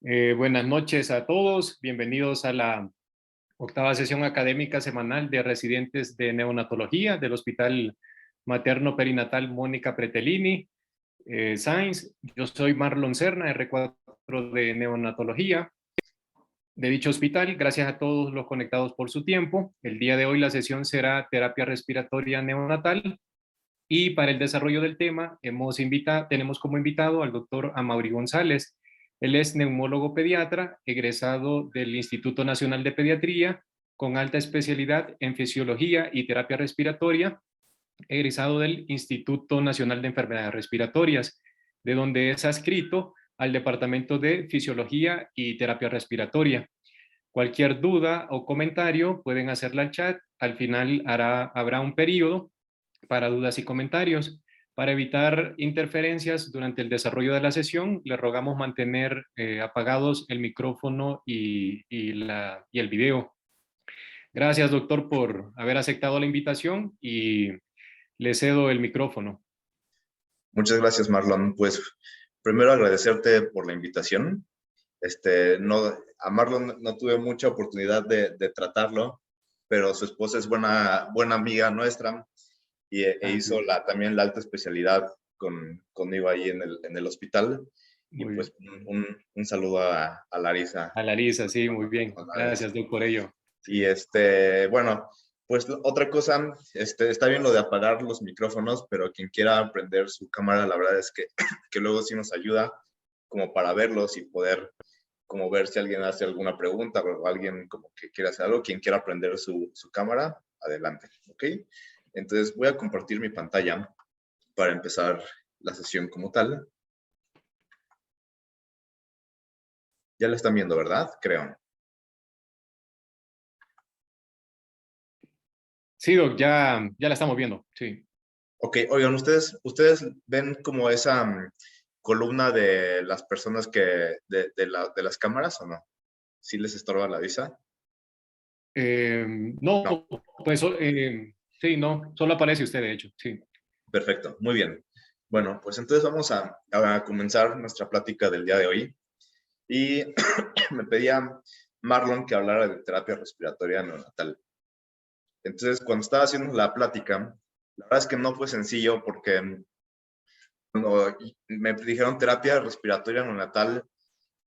Buenas noches a todos, bienvenidos a la octava sesión académica semanal de residentes de neonatología del Hospital Materno Perinatal Mónica Pretelini Sáenz. Yo soy Marlon Serna, R4 de neonatología de dicho hospital. Gracias a todos los conectados por su tiempo. El día de hoy la sesión será terapia respiratoria neonatal y para el desarrollo del tema tenemos como invitado al doctor Amaury González. Él es neumólogo pediatra, egresado del Instituto Nacional de Pediatría, con alta especialidad en fisiología y terapia respiratoria, egresado del Instituto Nacional de Enfermedades Respiratorias, de donde es adscrito al Departamento de Fisiología y Terapia Respiratoria. Cualquier duda o comentario pueden hacerla al chat. Al final habrá un periodo para dudas y comentarios. Para evitar interferencias durante el desarrollo de la sesión, le rogamos mantener apagados el micrófono y el video. Gracias, doctor, por haber aceptado la invitación y le cedo el micrófono. Muchas gracias, Marlon. Pues primero agradecerte por la invitación. A Marlon no tuve mucha oportunidad de tratarlo, pero su esposa es buena amiga nuestra e hizo también la alta especialidad conmigo ahí en el hospital. Y pues un saludo a Larisa. A Larisa, sí, muy bien. Gracias, doctor, por ello. Y bueno, pues otra cosa, está bien lo de apagar los micrófonos, pero quien quiera prender su cámara, la verdad es que luego sí nos ayuda como para verlos y poder como ver si alguien hace alguna pregunta o alguien como que quiera hacer algo. Quien quiera prender su cámara, adelante, ¿ok? Entonces voy a compartir mi pantalla para empezar la sesión como tal. Ya la están viendo, ¿verdad? Creo. Sí, doc, ya la estamos viendo, sí. Ok, oigan, ¿ustedes ven como esa columna de las personas de las cámaras o no? ¿Sí les estorba la vista? No, pues sí, no, solo aparece usted, de hecho, sí. Perfecto, muy bien. Bueno, pues entonces vamos a comenzar nuestra plática del día de hoy. Y me pedía Marlon que hablara de terapia respiratoria neonatal. Entonces, cuando estaba haciendo la plática, la verdad es que no fue sencillo porque cuando me dijeron terapia respiratoria neonatal,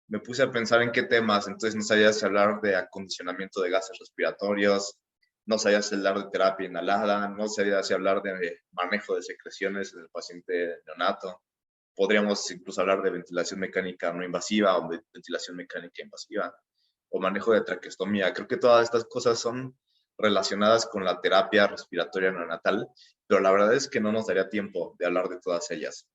me puse a pensar en qué temas. Entonces no sabía si hablar de acondicionamiento de gases respiratorios, no sabía si hablar de terapia inhalada, no sabía si hablar de manejo de secreciones en el paciente neonato. Podríamos incluso hablar de ventilación mecánica no invasiva o de ventilación mecánica invasiva o manejo de traqueostomía. Creo que todas estas cosas son relacionadas con la terapia respiratoria neonatal, pero la verdad es que no nos daría tiempo de hablar de todas ellas.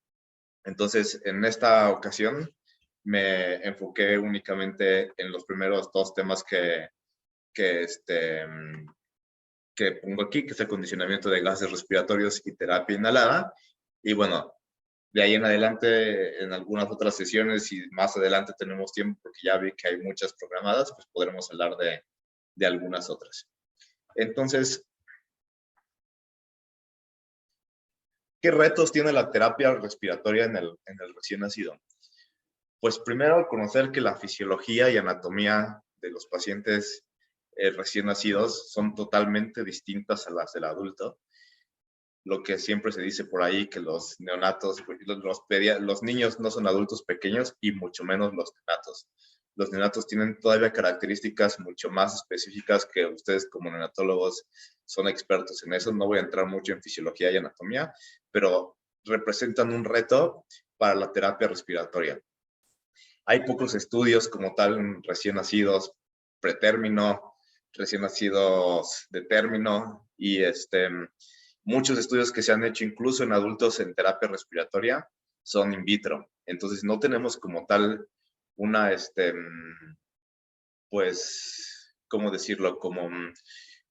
Entonces, en esta ocasión me enfoqué únicamente en los primeros dos temas que pongo aquí, que es el acondicionamiento de gases respiratorios y terapia inhalada. Y bueno, de ahí en adelante, en algunas otras sesiones y más adelante tenemos tiempo, porque ya vi que hay muchas programadas, pues podremos hablar de algunas otras. Entonces, ¿qué retos tiene la terapia respiratoria en el recién nacido? Pues primero, conocer que la fisiología y anatomía de los pacientes recién nacidos son totalmente distintas a las del adulto. Lo que siempre se dice por ahí, que los neonatos, los niños no son adultos pequeños y mucho menos los neonatos. Los neonatos tienen todavía características mucho más específicas que ustedes como neonatólogos son expertos en eso. No voy a entrar mucho en fisiología y anatomía, pero representan un reto para la terapia respiratoria. Hay pocos estudios como tal en recién nacidos pretérmino, recién nacidos de término y muchos estudios que se han hecho incluso en adultos en terapia respiratoria son in vitro. Entonces no tenemos como tal una, pues, ¿cómo decirlo? Como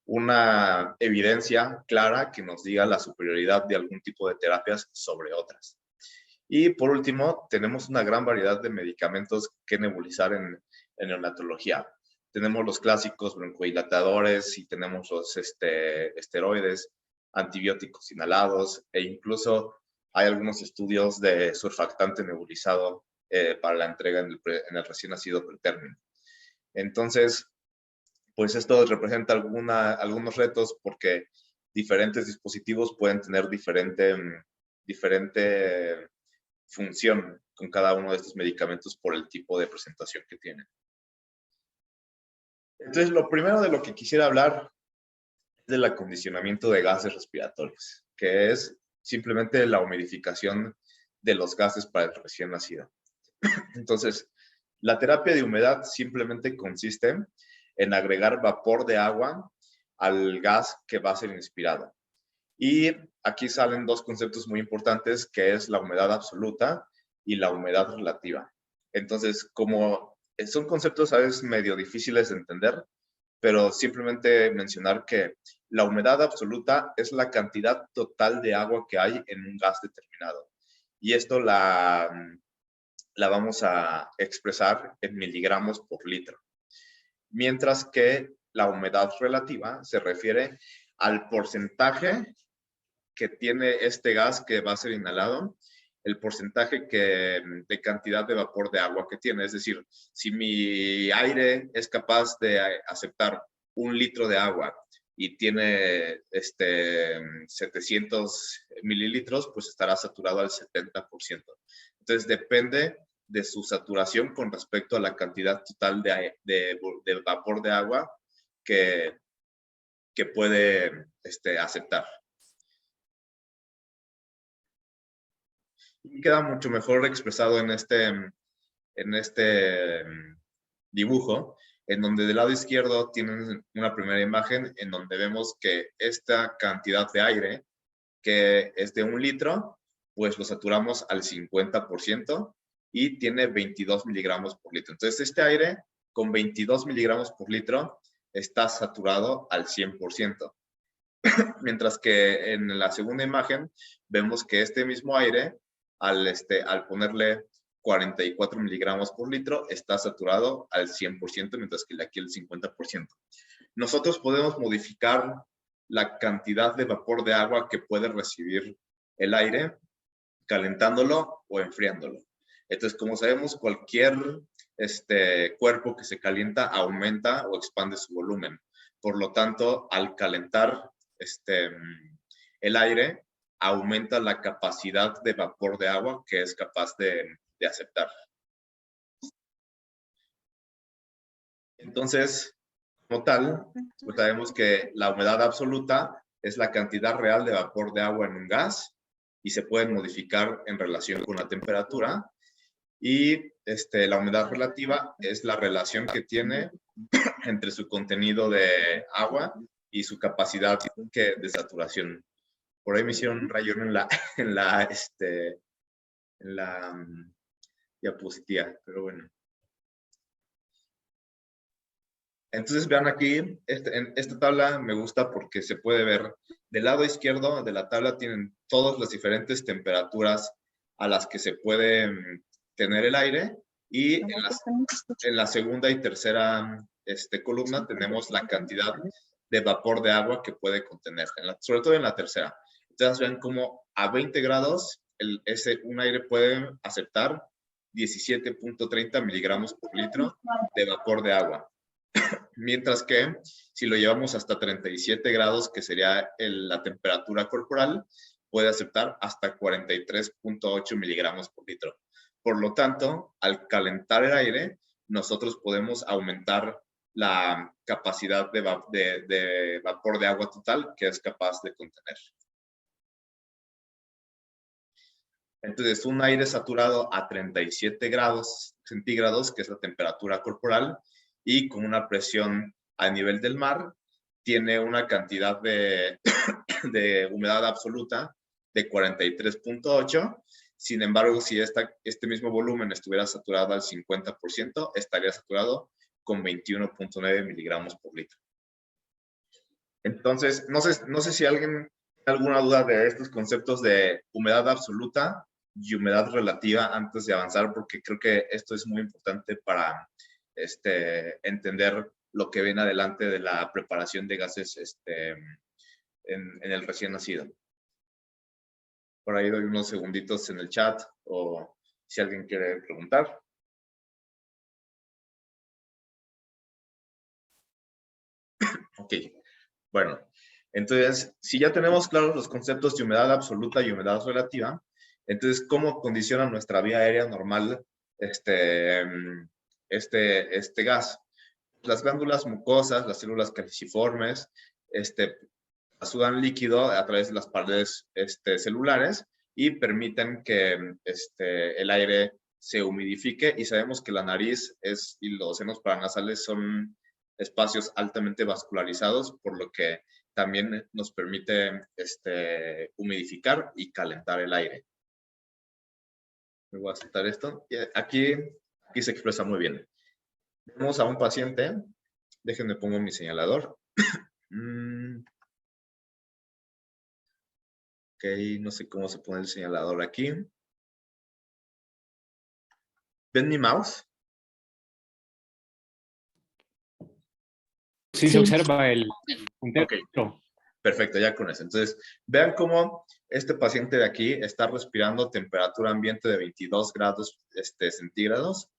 una evidencia clara que nos diga la superioridad de algún tipo de terapias sobre otras. Y por último, tenemos una gran variedad de medicamentos que nebulizar en neonatología. Tenemos los clásicos broncodilatadores y tenemos los esteroides, antibióticos inhalados e incluso hay algunos estudios de surfactante nebulizado para la entrega en el recién nacido pretérmino. Entonces, pues esto representa algunos retos porque diferentes dispositivos pueden tener diferente función con cada uno de estos medicamentos por el tipo de presentación que tienen. Entonces, lo primero de lo que quisiera hablar es del acondicionamiento de gases respiratorios, que es simplemente la humidificación de los gases para el recién nacido. Entonces, la terapia de humedad simplemente consiste en agregar vapor de agua al gas que va a ser inspirado. Y aquí salen dos conceptos muy importantes, que es la humedad absoluta y la humedad relativa. Entonces, como son conceptos a veces medio difíciles de entender, pero simplemente mencionar que la humedad absoluta es la cantidad total de agua que hay en un gas determinado. Y esto la vamos a expresar en miligramos por litro. Mientras que la humedad relativa se refiere al porcentaje que tiene este gas que va a ser inhalado, el porcentaje de cantidad de vapor de agua que tiene. Es decir, si mi aire es capaz de aceptar 1 litro de agua y tiene 700 mililitros, pues estará saturado al 70%. Entonces depende de su saturación con respecto a la cantidad total de vapor de agua que puede aceptar. Y queda mucho mejor expresado en este dibujo, en donde del lado izquierdo tienen una primera imagen en donde vemos que esta cantidad de aire, que es de 1 litro, pues lo saturamos al 50% y tiene 22 miligramos por litro. Entonces, este aire con 22 miligramos por litro está saturado al 100%. Mientras que en la segunda imagen vemos que este mismo aire, al ponerle 44 miligramos por litro, está saturado al 100%, mientras que aquí el 50%. Nosotros podemos modificar la cantidad de vapor de agua que puede recibir el aire calentándolo o enfriándolo. Entonces, como sabemos, cualquier cuerpo que se calienta aumenta o expande su volumen. Por lo tanto, al calentar el aire, aumenta la capacidad de vapor de agua que es capaz de aceptar. Entonces, como tal, pues sabemos que la humedad absoluta es la cantidad real de vapor de agua en un gas y se puede modificar en relación con la temperatura. Y la humedad relativa es la relación que tiene entre su contenido de agua y su capacidad de saturación. Por ahí me hicieron un rayón en la diapositiva, pero bueno. Entonces vean aquí, en esta tabla me gusta porque se puede ver del lado izquierdo de la tabla tienen todas las diferentes temperaturas a las que se puede tener el aire y en la segunda y tercera columna tenemos la cantidad de vapor de agua que puede contener, sobre todo en la tercera. Entonces ven como a 20 grados un aire puede aceptar 17.30 miligramos por litro de vapor de agua. Mientras que si lo llevamos hasta 37 grados, que sería la temperatura corporal, puede aceptar hasta 43.8 miligramos por litro. Por lo tanto, al calentar el aire, nosotros podemos aumentar la capacidad de vapor de agua total que es capaz de contener. Entonces, un aire saturado a 37 grados centígrados, que es la temperatura corporal, y con una presión a nivel del mar, tiene una cantidad de humedad absoluta de 43.8. Sin embargo, si este mismo volumen estuviera saturado al 50%, estaría saturado con 21.9 miligramos por litro. Entonces, no sé si alguien tiene alguna duda de estos conceptos de humedad absoluta y humedad relativa antes de avanzar, porque creo que esto es muy importante para entender lo que viene adelante de la preparación de gases en el recién nacido. Por ahí doy unos segunditos en el chat o si alguien quiere preguntar. Ok, bueno, entonces, si ya tenemos claros los conceptos de humedad absoluta y humedad relativa, entonces, ¿cómo condiciona nuestra vía aérea normal este gas? Las glándulas mucosas, las células caliciformes, sudan líquido a través de las paredes celulares y permiten que el aire se humidifique, y sabemos que la nariz y los senos paranasales son espacios altamente vascularizados, por lo que también nos permite humidificar y calentar el aire. Me voy a saltar esto. Y aquí se expresa muy bien. Vamos a un paciente. Déjenme pongo mi señalador. Ok, no sé cómo se pone el señalador aquí. ¿Ven mi mouse? Sí, se observa el puntero. Ok, perfecto, ya con eso. Entonces, vean cómo este paciente de aquí está respirando temperatura ambiente de 22 grados centígrados,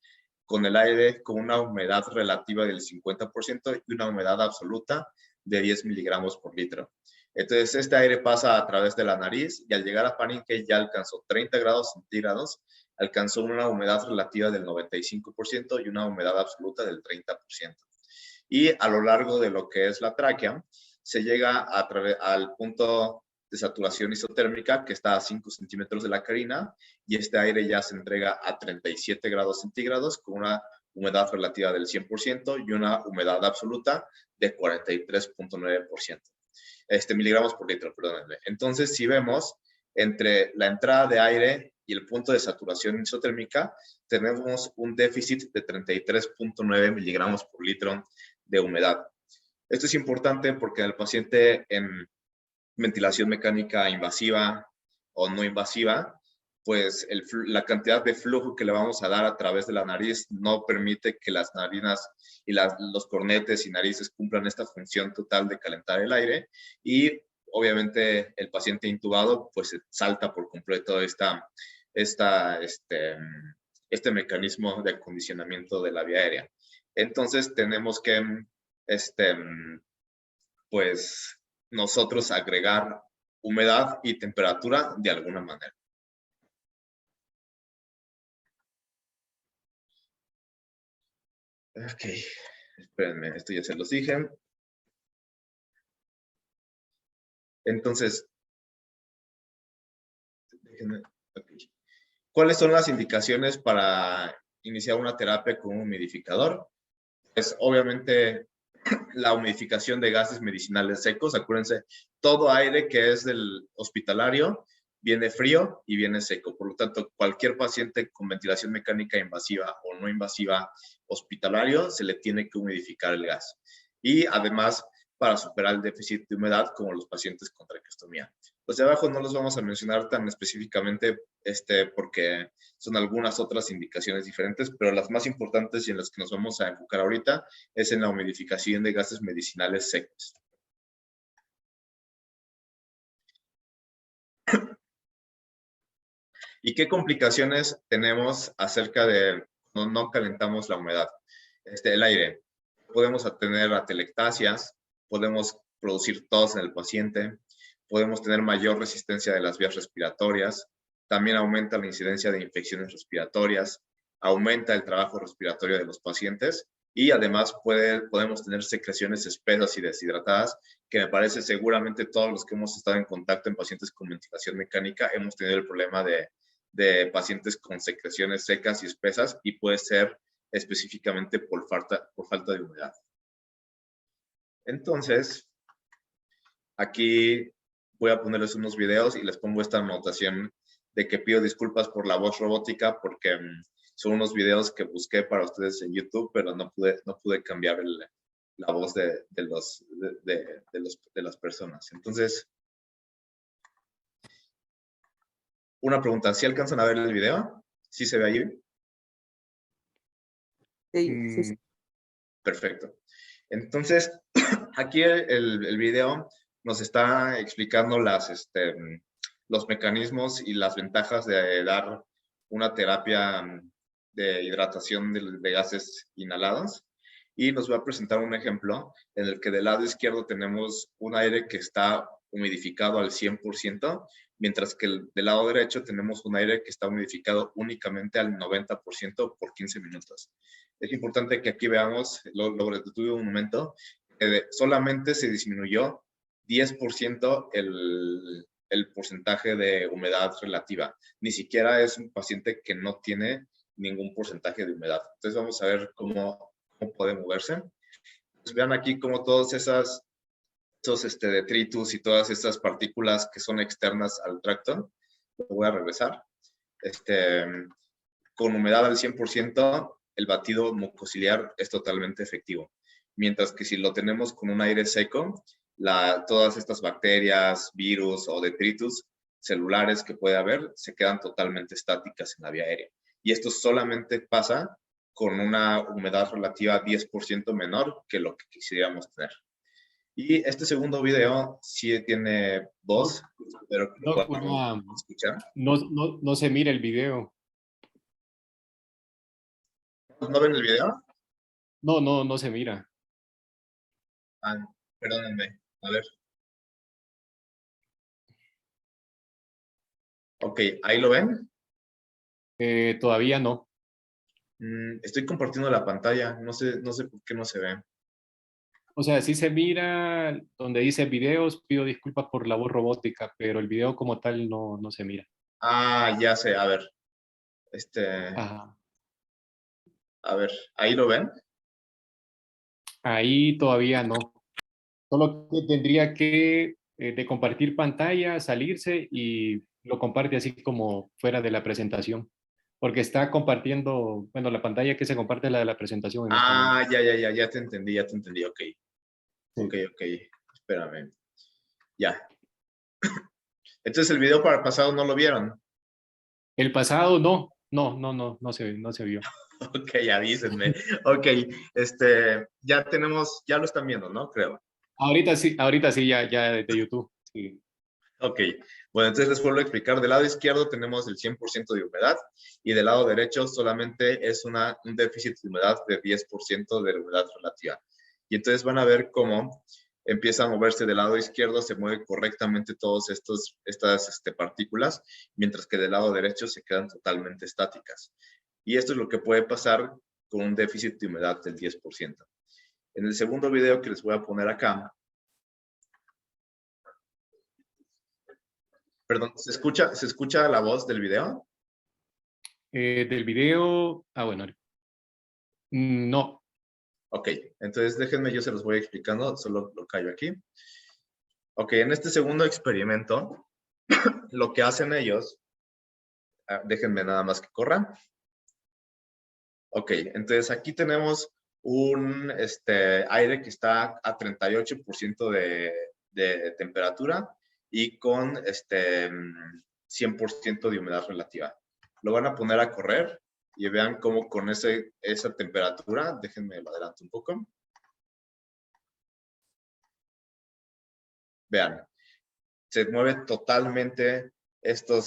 con el aire con una humedad relativa del 50% y una humedad absoluta de 10 miligramos por litro. Entonces, este aire pasa a través de la nariz y al llegar a faringe ya alcanzó 30 grados centígrados, alcanzó una humedad relativa del 95% y una humedad absoluta del 30%. Y a lo largo de lo que es la tráquea, se llega al punto de saturación isotérmica, que está a 5 centímetros de la carina, y este aire ya se entrega a 37 grados centígrados con una humedad relativa del 100% y una humedad absoluta de 43.9%. Miligramos por litro, perdónenme. Entonces, si vemos, entre la entrada de aire y el punto de saturación isotérmica, tenemos un déficit de 33.9 miligramos por litro de humedad. Esto es importante porque el paciente en ventilación mecánica invasiva o no invasiva, pues la cantidad de flujo que le vamos a dar a través de la nariz no permite que las narinas y los cornetes y narices cumplan esta función total de calentar el aire, y obviamente el paciente intubado pues salta por completo este mecanismo de acondicionamiento de la vía aérea. Entonces tenemos que pues nosotros agregar humedad y temperatura de alguna manera. Ok, espérenme, esto ya se los dije. Entonces, okay. ¿Cuáles son las indicaciones para iniciar una terapia con un humidificador? Pues obviamente la humidificación de gases medicinales secos. Acuérdense, todo aire que es del hospitalario viene frío y viene seco. Por lo tanto, cualquier paciente con ventilación mecánica invasiva o no invasiva hospitalario se le tiene que humidificar el gas. Y además, para superar el déficit de humedad, como los pacientes con traqueostomía. Los de abajo no los vamos a mencionar tan específicamente porque son algunas otras indicaciones diferentes, pero las más importantes y en las que nos vamos a enfocar ahorita es en la humidificación de gases medicinales secos. ¿Y qué complicaciones tenemos acerca de no calentamos la humedad? El aire. Podemos tener atelectasias, podemos producir tos en el paciente, podemos tener mayor resistencia de las vías respiratorias, también aumenta la incidencia de infecciones respiratorias, aumenta el trabajo respiratorio de los pacientes y además podemos tener secreciones espesas y deshidratadas, que me parece seguramente todos los que hemos estado en contacto en pacientes con ventilación mecánica hemos tenido el problema de pacientes con secreciones secas y espesas, y puede ser específicamente por falta de humedad. Entonces, aquí voy a ponerles unos videos y les pongo esta anotación de que pido disculpas por la voz robótica, porque son unos videos que busqué para ustedes en YouTube, pero no pude cambiar la voz de las personas. Entonces, una pregunta, ¿sí alcanzan a ver el video? ¿Sí se ve ahí? Sí. Perfecto. Entonces, aquí el video nos está explicando los mecanismos y las ventajas de dar una terapia de hidratación de gases inhalados. Y nos va a presentar un ejemplo en el que del lado izquierdo tenemos un aire que está humidificado al 100%, mientras que del lado derecho tenemos un aire que está humidificado únicamente al 90% por 15 minutos. Es importante que aquí veamos, lo detuve un momento, solamente se disminuyó 10% el porcentaje de humedad relativa. Ni siquiera es un paciente que no tiene ningún porcentaje de humedad. Entonces vamos a ver cómo puede moverse. Pues vean aquí cómo todos esos detritus y todas estas partículas que son externas al tracto, lo voy a regresar, con humedad al 100%, el batido mucociliar es totalmente efectivo. Mientras que si lo tenemos con un aire seco, todas estas bacterias, virus o detritus celulares que puede haber se quedan totalmente estáticas en la vía aérea. Y esto solamente pasa con una humedad relativa 10% menor que lo que quisiéramos tener. Y este segundo video sí tiene voz, pero escuchar. No se mira el video. ¿No ven el video? No se mira. Ah, perdónenme, a ver. Ok, ¿ahí lo ven? Todavía no. Estoy compartiendo la pantalla, no sé por qué no se ve. O sea, sí se mira donde dice videos, pido disculpas por la voz robótica, pero el video como tal no se mira. Ah, ya sé, a ver. Ajá. A ver, ¿ahí lo ven? Ahí todavía no. Solo que tendría que de compartir pantalla, salirse y lo comparte así como fuera de la presentación. Porque está compartiendo, bueno, la pantalla que se comparte es la de la presentación en este momento. Ah, ya te entendí, ok. Sí. Ok, espérame. Ya. Entonces el video para el pasado no lo vieron. El pasado no se vio. Ok, avísenme. Ok, ya lo están viendo, ¿no? Creo. Ahorita sí, ya de YouTube. Sí. Ok, bueno, entonces les vuelvo a explicar. Del lado izquierdo tenemos el 100% de humedad y del lado derecho solamente es un déficit de humedad de 10% de la humedad relativa. Y entonces van a ver cómo empieza a moverse del lado izquierdo, se mueve correctamente todas estas partículas, mientras que del lado derecho se quedan totalmente estáticas. Y esto es lo que puede pasar con un déficit de humedad del 10%. En el segundo video que les voy a poner acá, perdón, ¿se escucha la voz del video? Del video, bueno, no. Ok, entonces déjenme, yo se los voy explicando, solo lo callo aquí. Ok, en este segundo experimento, lo que hacen ellos, déjenme nada más que corran. Ok, entonces aquí tenemos un aire que está a 38% de temperatura y con 100% de humedad relativa. Lo van a poner a correr y vean cómo con esa temperatura, déjenme lo adelanto un poco. Vean, se mueve totalmente estos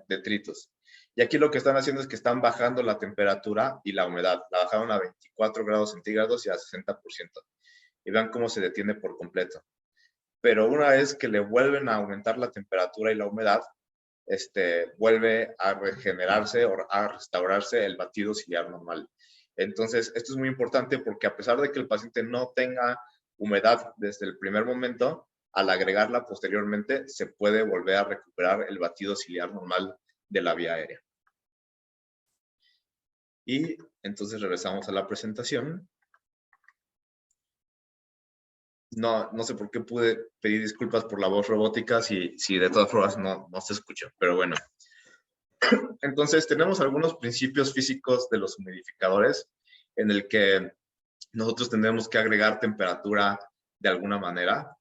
detritos. Y aquí lo que están haciendo es que están bajando la temperatura y la humedad. La bajaron a 24 grados centígrados y a 60%. Y vean cómo se detiene por completo. Pero una vez que le vuelven a aumentar la temperatura y la humedad, vuelve a regenerarse o a restaurarse el batido ciliar normal. Entonces, esto es muy importante porque a pesar de que el paciente no tenga humedad desde el primer momento, al agregarla posteriormente se puede volver a recuperar el batido ciliar normal de la vía aérea. Y entonces regresamos a la presentación. No sé por qué pude pedir disculpas por la voz robótica si de todas formas no se escucha, pero bueno. Entonces tenemos algunos principios físicos de los humidificadores en el que nosotros tendremos que agregar temperatura de alguna manera.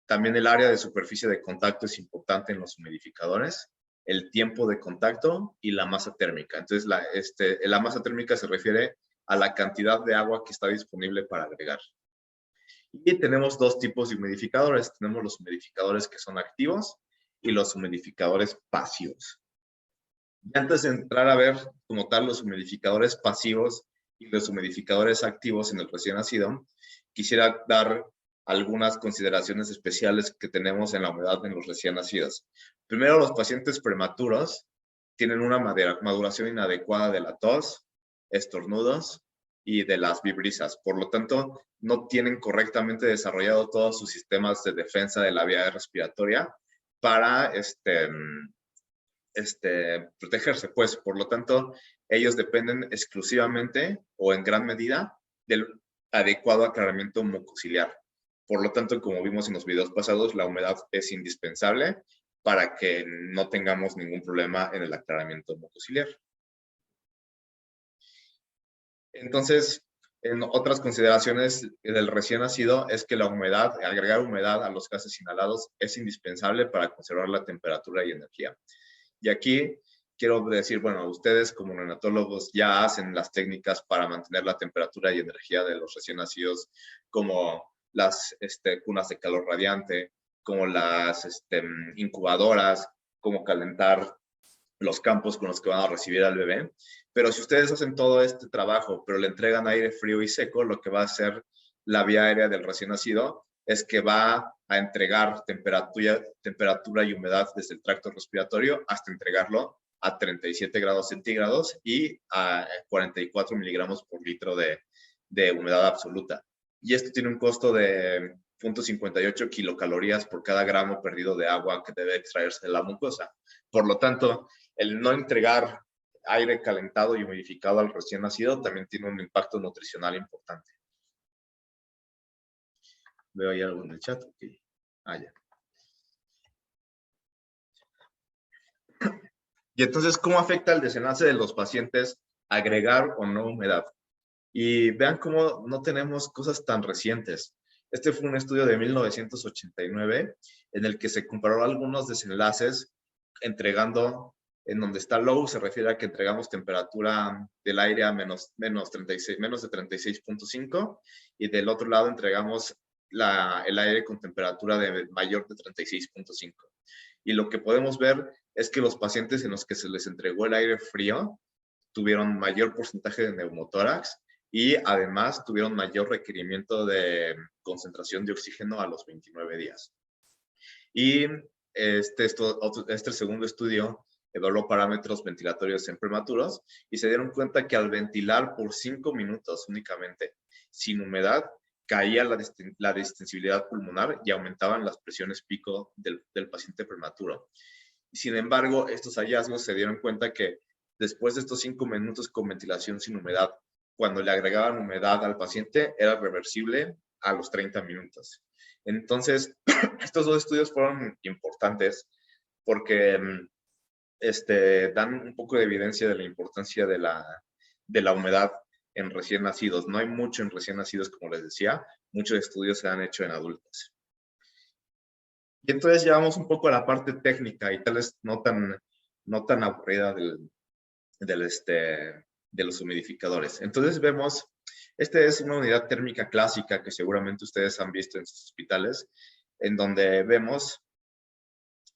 También el área de superficie de contacto es importante en los humidificadores, el tiempo de contacto y la masa térmica. Entonces, la masa térmica se refiere a la cantidad de agua que está disponible para agregar. Y tenemos dos tipos de humidificadores. Tenemos los humidificadores que son activos y los humidificadores pasivos. Y antes de entrar a ver como tal los humidificadores pasivos y los humidificadores activos en el recién nacido, quisiera dar algunas consideraciones especiales que tenemos en la humedad en los recién nacidos. Primero, los pacientes prematuros tienen una maduración inadecuada de la tos, estornudos y de las vibrisas. Por lo tanto, no tienen correctamente desarrollado todos sus sistemas de defensa de la vía respiratoria para protegerse, pues. Por lo tanto, ellos dependen exclusivamente o en gran medida del adecuado aclaramiento mucociliar. Por lo tanto, como vimos en los videos pasados, la humedad es indispensable para que no tengamos ningún problema en el aclaramiento mucociliar. Entonces, en otras consideraciones del recién nacido es que la humedad, agregar humedad a los gases inhalados es indispensable para conservar la temperatura y energía. Y aquí quiero decir, bueno, ustedes como neonatólogos ya hacen las técnicas para mantener la temperatura y energía de los recién nacidos, como las cunas de calor radiante, como las incubadoras, como calentar los campos con los que van a recibir al bebé. Pero si ustedes hacen todo este trabajo, pero le entregan aire frío y seco, lo que va a hacer la vía aérea del recién nacido es que va a entregar temperatura y humedad desde el tracto respiratorio hasta entregarlo a 37 grados centígrados y a 44 miligramos por litro de humedad absoluta. Y esto tiene un costo de 0.58 kilocalorías por cada gramo perdido de agua que debe extraerse de la mucosa. Por lo tanto, el no entregar aire calentado y humidificado al recién nacido también tiene un impacto nutricional importante. Veo ahí algo en el chat. Okay. Ya. Y entonces, ¿cómo afecta el desenlace de los pacientes agregar o no humedad? Y vean cómo no tenemos cosas tan recientes. Este fue un estudio de 1989 en el que se comparó algunos desenlaces entregando, en donde está low se refiere a que entregamos temperatura del aire a menos de 36.5 y del otro lado entregamos el aire con temperatura de mayor de 36.5. Y lo que podemos ver es que los pacientes en los que se les entregó el aire frío tuvieron mayor porcentaje de neumotórax y además tuvieron mayor requerimiento de concentración de oxígeno a los 29 días. Y este segundo estudio evaluó parámetros ventilatorios en prematuros y se dieron cuenta que al ventilar por 5 minutos únicamente, sin humedad, caía la distensibilidad pulmonar y aumentaban las presiones pico del paciente prematuro. Y sin embargo, estos hallazgos se dieron cuenta que después de estos 5 minutos con ventilación sin humedad, cuando le agregaban humedad al paciente, era reversible a los 30 minutos. Entonces, estos dos estudios fueron importantes porque dan un poco de evidencia de la importancia de la humedad en recién nacidos. No hay mucho en recién nacidos, como les decía, muchos estudios se han hecho en adultos. Y entonces llevamos un poco a la parte técnica y tal vez no tan aburrida de los humidificadores. Entonces vemos, esta es una unidad térmica clásica que seguramente ustedes han visto en sus hospitales, en donde vemos,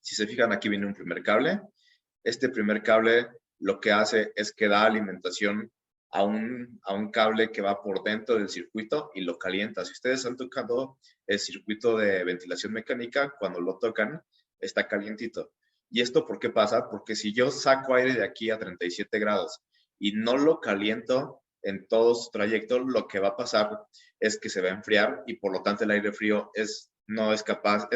si se fijan, aquí viene un primer cable. Este primer cable lo que hace es que da alimentación a un cable que va por dentro del circuito y lo calienta. Si ustedes han tocado el circuito de ventilación mecánica, cuando lo tocan, está calientito. ¿Y esto por qué pasa? Porque si yo saco aire de aquí a 37 grados y no lo caliento en todo su trayecto, lo que va a pasar es que se va a enfriar y por lo tanto el aire frío es capaz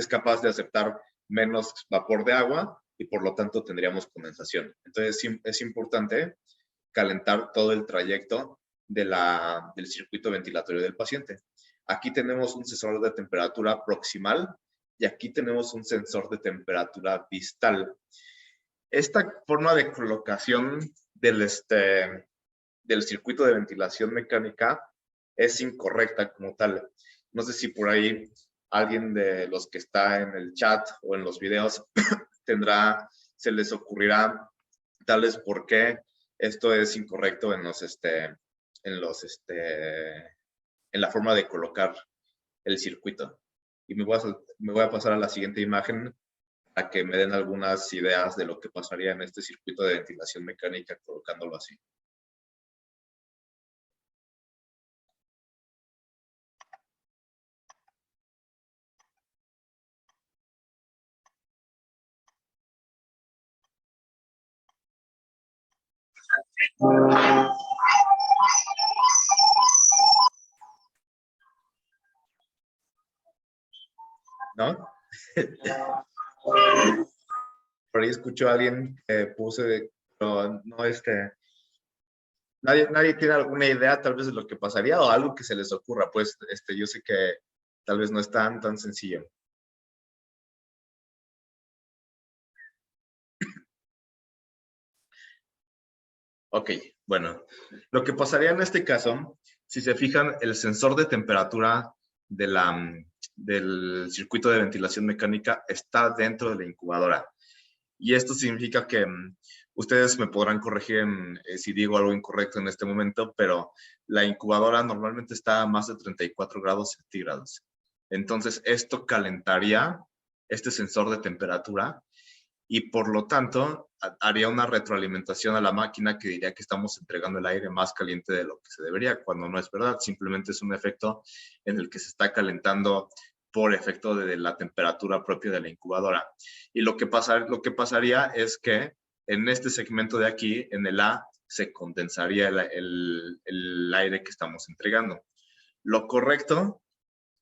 de aceptar menos vapor de agua y por lo tanto tendríamos condensación. Entonces es importante calentar todo el trayecto del circuito ventilatorio del paciente. Aquí tenemos un sensor de temperatura proximal y aquí tenemos un sensor de temperatura distal. Esta forma de colocación del circuito de ventilación mecánica es incorrecta como tal. No sé si por ahí alguien de los que está en el chat o en los videos se les ocurrirá tal vez por qué esto es incorrecto en la forma de colocar el circuito. Y me voy a pasar a la siguiente imagen para que me den algunas ideas de lo que pasaría en este circuito de ventilación mecánica colocándolo así. ¿No? Por ahí escucho a alguien que puse, pero no, nadie tiene alguna idea tal vez de lo que pasaría o algo que se les ocurra, pues, yo sé que tal vez no es tan sencillo. Ok, bueno, lo que pasaría en este caso, si se fijan, el sensor de temperatura del circuito de ventilación mecánica está dentro de la incubadora. Y esto significa que ustedes me podrán corregir si digo algo incorrecto en este momento, pero la incubadora normalmente está a más de 34 grados centígrados. Entonces, esto calentaría este sensor de temperatura y por lo tanto haría una retroalimentación a la máquina que diría que estamos entregando el aire más caliente de lo que se debería, cuando no es verdad, simplemente es un efecto en el que se está calentando por efecto de la temperatura propia de la incubadora. Y lo que pasaría es que en este segmento de aquí, en el A, se condensaría el aire que estamos entregando. Lo correcto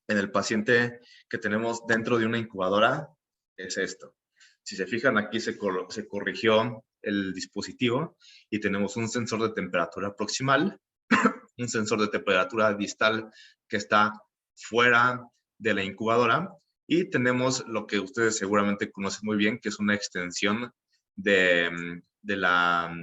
en el paciente que tenemos dentro de una incubadora es esto. Si se fijan, aquí se corrigió el dispositivo y tenemos un sensor de temperatura proximal, un sensor de temperatura distal que está fuera de la incubadora y tenemos lo que ustedes seguramente conocen muy bien, que es una extensión de la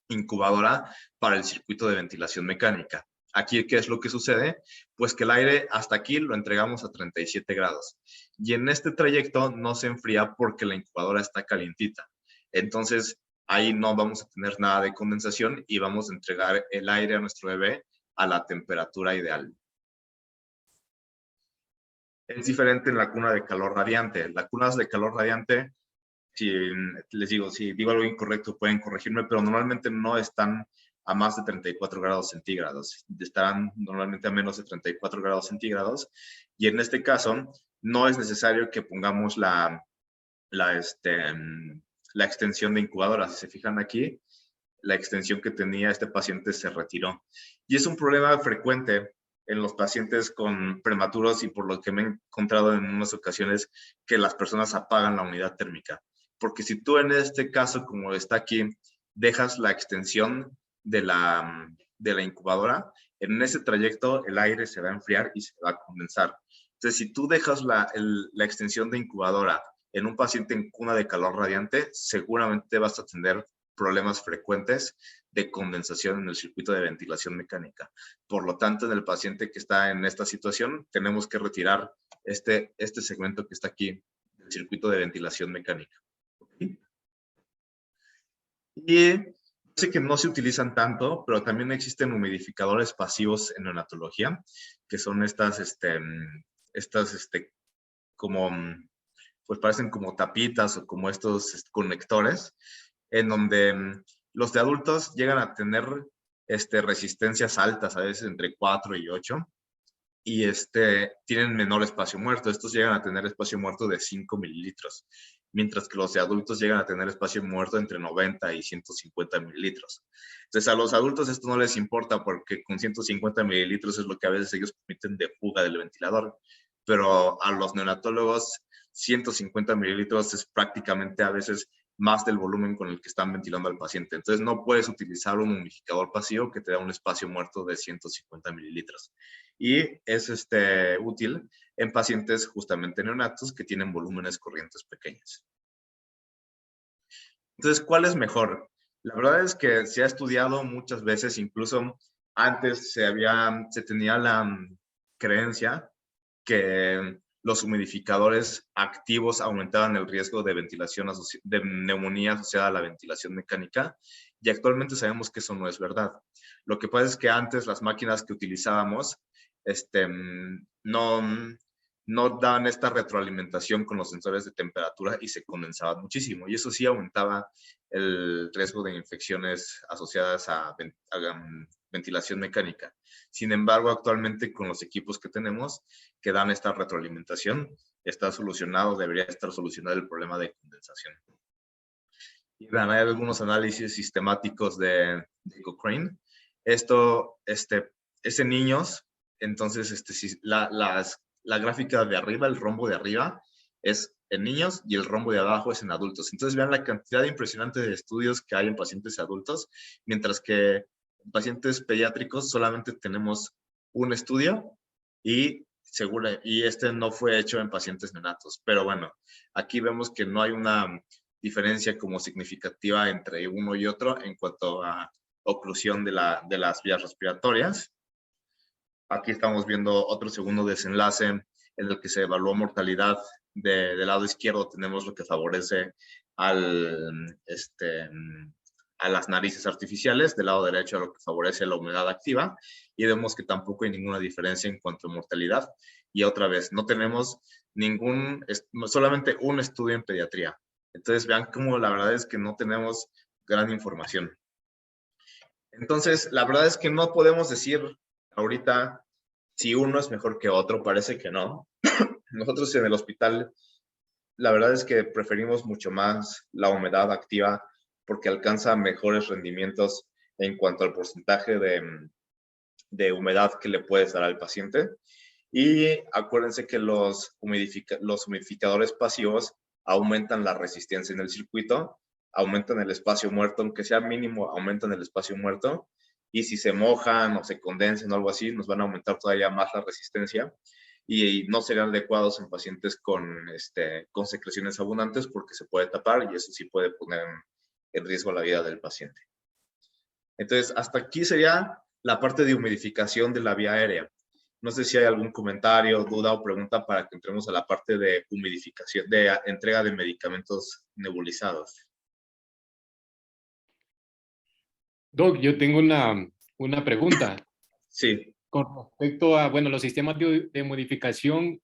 incubadora para el circuito de ventilación mecánica. Aquí, ¿qué es lo que sucede? Pues que el aire hasta aquí lo entregamos a 37 grados. Y en este trayecto no se enfría porque la incubadora está calientita. Entonces, ahí no vamos a tener nada de condensación y vamos a entregar el aire a nuestro bebé a la temperatura ideal. Es diferente en la cuna de calor radiante. Las cunas de calor radiante, si les digo, si digo algo incorrecto pueden corregirme, pero normalmente no están a más de 34 grados centígrados, estarán normalmente a menos de 34 grados centígrados, y en este caso no es necesario que pongamos la extensión de incubadora. Si se fijan aquí, la extensión que tenía este paciente se retiró. Y es un problema frecuente en los pacientes con prematuros y por lo que me he encontrado en unas ocasiones que las personas apagan la unidad térmica. Porque si tú en este caso, como está aquí, dejas la extensión de la incubadora, en ese trayecto el aire se va a enfriar y se va a condensar. Entonces, si tú dejas la extensión de incubadora en un paciente en cuna de calor radiante, seguramente vas a tener problemas frecuentes de condensación en el circuito de ventilación mecánica. Por lo tanto, en el paciente que está en esta situación, tenemos que retirar este segmento que está aquí, el circuito de ventilación mecánica. Y sé que no se utilizan tanto, pero también existen humidificadores pasivos en neonatología, que son como, pues parecen como tapitas o como estos conectores, en donde los de adultos llegan a tener resistencias altas, a veces entre 4 y 8, y tienen menor espacio muerto. Estos llegan a tener espacio muerto de 5 mililitros, mientras que los de adultos llegan a tener espacio muerto entre 90 y 150 mililitros. Entonces, a los adultos esto no les importa porque con 150 mililitros es lo que a veces ellos permiten de fuga del ventilador, pero a los neonatólogos 150 mililitros es prácticamente a veces más del volumen con el que están ventilando al paciente. Entonces, no puedes utilizar un humidificador pasivo que te da un espacio muerto de 150 mililitros. Y es útil en pacientes justamente neonatos que tienen volúmenes corrientes pequeños. Entonces, ¿cuál es mejor? La verdad es que se ha estudiado muchas veces, incluso antes se tenía la creencia que los humidificadores activos aumentaban el riesgo de de neumonía asociada a la ventilación mecánica, y actualmente sabemos que eso no es verdad. Lo que pasa es que antes las máquinas que utilizábamos no no daban esta retroalimentación con los sensores de temperatura y se condensaban muchísimo. Y eso sí aumentaba el riesgo de infecciones asociadas a ventilación mecánica. Sin embargo, actualmente con los equipos que tenemos que dan esta retroalimentación, está solucionado, debería estar solucionado el problema de condensación. Y vean, hay algunos análisis sistemáticos de Cochrane. Esto es en niños, entonces la gráfica de arriba, el rombo de arriba, es en niños y el rombo de abajo es en adultos. Entonces vean la cantidad impresionante de estudios que hay en pacientes adultos, mientras que en pacientes pediátricos solamente tenemos un estudio y este no fue hecho en pacientes neonatos. Pero bueno, aquí vemos que no hay una diferencia como significativa entre uno y otro en cuanto a oclusión de las vías respiratorias. Aquí estamos viendo otro segundo desenlace en el que se evaluó mortalidad. Del lado izquierdo tenemos lo que favorece a las narices artificiales, del lado derecho a lo que favorece la humedad activa, y vemos que tampoco hay ninguna diferencia en cuanto a mortalidad. Y otra vez, no tenemos solamente un estudio en pediatría. Entonces vean cómo la verdad es que no tenemos gran información. Entonces, la verdad es que no podemos decir ahorita si uno es mejor que otro, parece que no. Nosotros en el hospital, la verdad es que preferimos mucho más la humedad activa porque alcanza mejores rendimientos en cuanto al porcentaje de humedad que le puedes dar al paciente. Y acuérdense que los humidificadores pasivos aumentan la resistencia en el circuito, aumentan el espacio muerto, aunque sea mínimo, aumentan el espacio muerto. Y si se mojan o se condensan o algo así, nos van a aumentar todavía más la resistencia y no serían adecuados en pacientes con secreciones abundantes porque se puede tapar y eso sí puede poner en riesgo la vida del paciente. Entonces, hasta aquí sería la parte de humidificación de la vía aérea. No sé si hay algún comentario, duda o pregunta para que entremos a la parte de humidificación, de entrega de medicamentos nebulizados. Doc, yo tengo una pregunta. Sí. Con respecto a, bueno, los sistemas de modificación,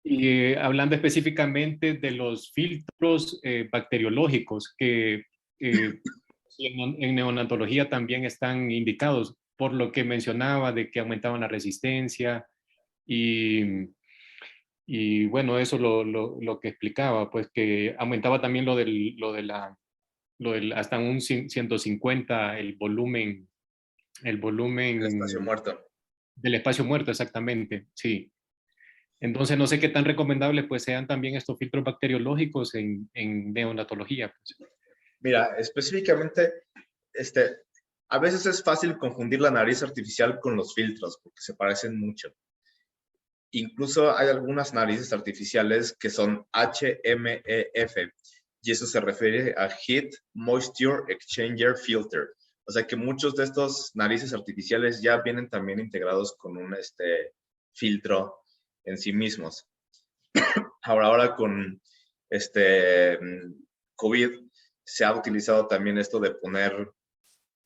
y hablando específicamente de los filtros bacteriológicos que en neonatología también están indicados, por lo que mencionaba de que aumentaban la resistencia y bueno, eso lo que explicaba, pues que aumentaba también lo del hasta un 150 el volumen El espacio muerto. del espacio muerto, exactamente, sí. Entonces, no sé qué tan recomendables pues sean también estos filtros bacteriológicos en neonatología. Pues. Mira, específicamente, a veces es fácil confundir la nariz artificial con los filtros porque se parecen mucho. Incluso hay algunas narices artificiales que son HMEF y eso se refiere a Heat Moisture Exchanger Filter. O sea que muchos de estos narices artificiales ya vienen también integrados con un filtro en sí mismos. Ahora con COVID se ha utilizado también esto de poner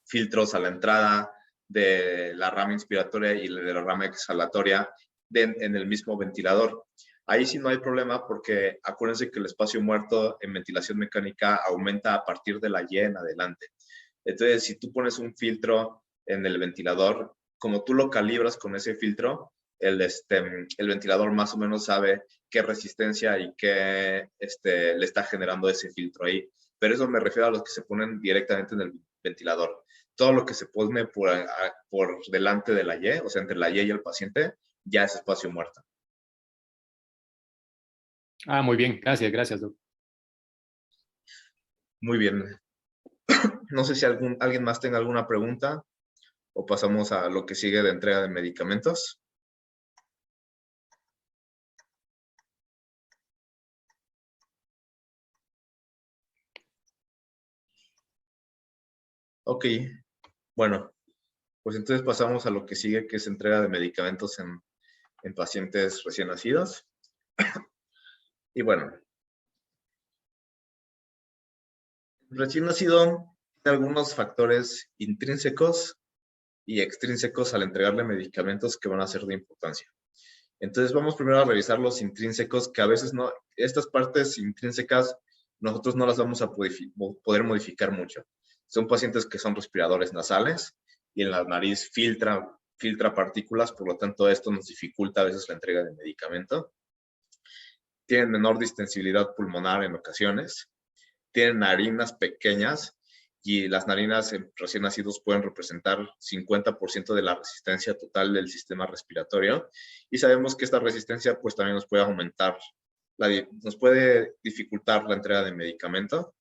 filtros a la entrada de la rama inspiratoria y de la rama exhalatoria en el mismo ventilador. Ahí sí no hay problema porque acuérdense que el espacio muerto en ventilación mecánica aumenta a partir de la Y en adelante. Entonces, si tú pones un filtro en el ventilador, como tú lo calibras con ese filtro, el ventilador más o menos sabe qué resistencia y qué le está generando ese filtro ahí. Pero eso me refiero a los que se ponen directamente en el ventilador. Todo lo que se pone por delante de la Y, o sea, entre la Y y el paciente, ya es espacio muerto. Ah, muy bien, gracias, Doc. Muy bien. No sé si alguien más tenga alguna pregunta o pasamos a lo que sigue de entrega de medicamentos. Ok, bueno, pues entonces pasamos a lo que sigue, que es entrega de medicamentos en pacientes recién nacidos. Y bueno, recién nacido tiene algunos factores intrínsecos y extrínsecos al entregarle medicamentos que van a ser de importancia. Entonces vamos primero a revisar los intrínsecos, que a veces no, estas partes intrínsecas nosotros no las vamos a poder modificar mucho. Son pacientes que son respiradores nasales y en la nariz filtra partículas, por lo tanto esto nos dificulta a veces la entrega de medicamento. Tienen menor distensibilidad pulmonar en ocasiones, tienen narinas pequeñas y las narinas en recién nacidos pueden representar 50% de la resistencia total del sistema respiratorio y sabemos que esta resistencia pues también nos puede aumentar, nos puede dificultar la entrega de medicamento.